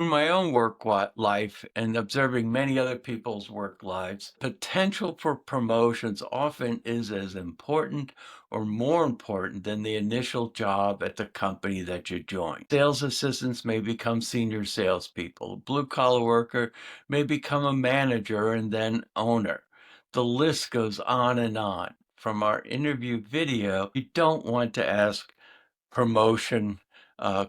Through my own life and observing many other people's work lives, potential for promotions often is as important or more important than the initial job at the company that you join. Sales assistants may become senior salespeople. A blue collar worker may become a manager and then owner. The list goes on and on. From our interview video, you don't want to ask promotion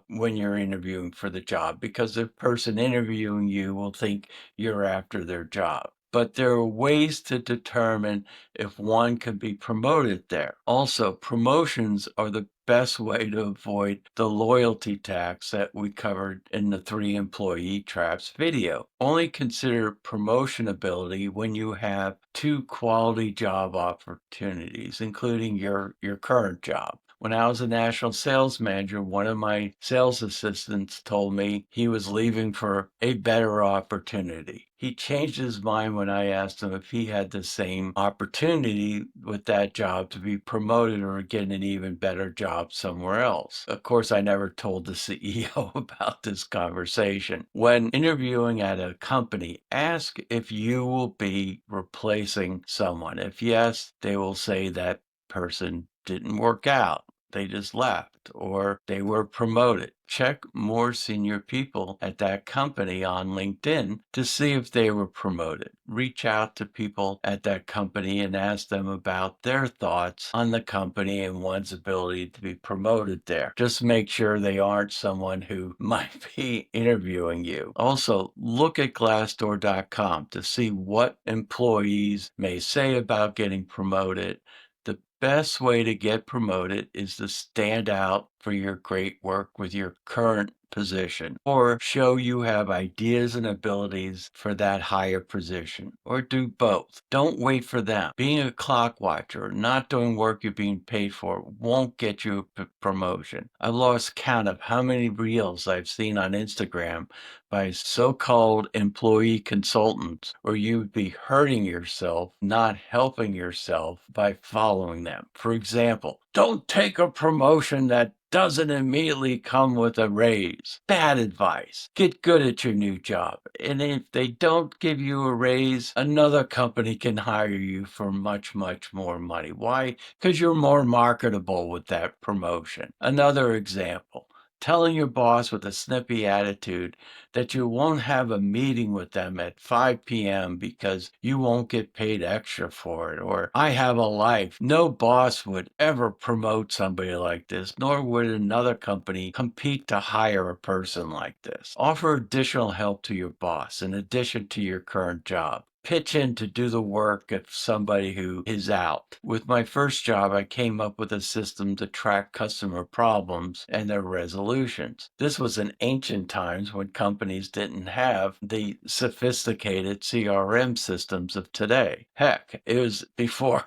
when you're interviewing for the job because the person interviewing you will think you're after their job. But there are ways to determine if one can be promoted there. Also, promotions are the best way to avoid the loyalty tax that we covered in the three employee traps video. Only consider promotion ability when you have two quality job opportunities, including your current job. When I was a national sales manager, one of my sales assistants told me he was leaving for a better opportunity. He changed his mind when I asked him if he had the same opportunity with that job to be promoted or get an even better job somewhere else. Of course, I never told the CEO about this conversation. When interviewing at a company, ask if you will be replacing someone. If yes, they will say that person didn't work out. They just left or they were promoted. Check more senior people at that company on LinkedIn to see if they were promoted. Reach out to people at that company and ask them about their thoughts on the company and one's ability to be promoted there. Just make sure they aren't someone who might be interviewing you. Also, look at Glassdoor.com to see what employees may say about getting promoted. The best way to get promoted is to stand out for your great work with your current position or show you have ideas and abilities for that higher position or do both. Don't wait for them. Being a clock watcher or not doing work you're being paid for won't get you a promotion. I've lost count of how many reels I've seen on Instagram by so-called employee consultants where you'd be hurting yourself, not helping yourself by following them. For example, don't take a promotion that doesn't immediately come with a raise. Bad advice. Get good at your new job. And if they don't give you a raise, another company can hire you for much, much more money. Why? Because you're more marketable with that promotion. Another example. Telling your boss with a snippy attitude that you won't have a meeting with them at 5 p.m. because you won't get paid extra for it, or I have a life. No boss would ever promote somebody like this, nor would another company compete to hire a person like this. Offer additional help to your boss in addition to your current job. Pitch in to do the work of somebody who is out. With my first job, I came up with a system to track customer problems and their resolutions. This was in ancient times when companies didn't have the sophisticated CRM systems of today. Heck, it was before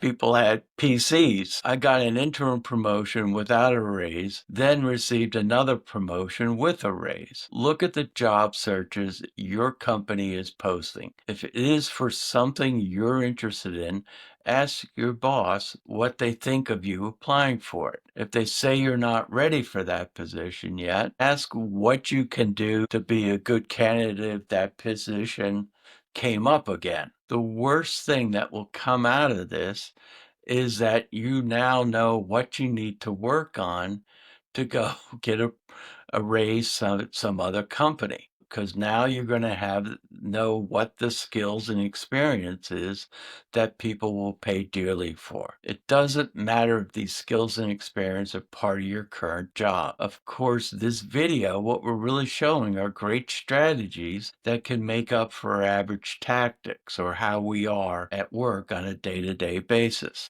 people had PCs. I got an interim promotion without a raise, then received another promotion with a raise. Look at the job searches your company is posting. If it is for something you're interested in, ask your boss what they think of you applying for it. If they say you're not ready for that position yet, ask what you can do to be a good candidate if that position came up again. The worst thing that will come out of this is that you now know what you need to work on to go get a raise some other company, because now you're going to have know what the skills and experience is that people will pay dearly for. It doesn't matter if these skills and experience are part of your current job. Of course, this video, what we're really showing are great strategies that can make up for average tactics or how we are at work on a day-to-day basis.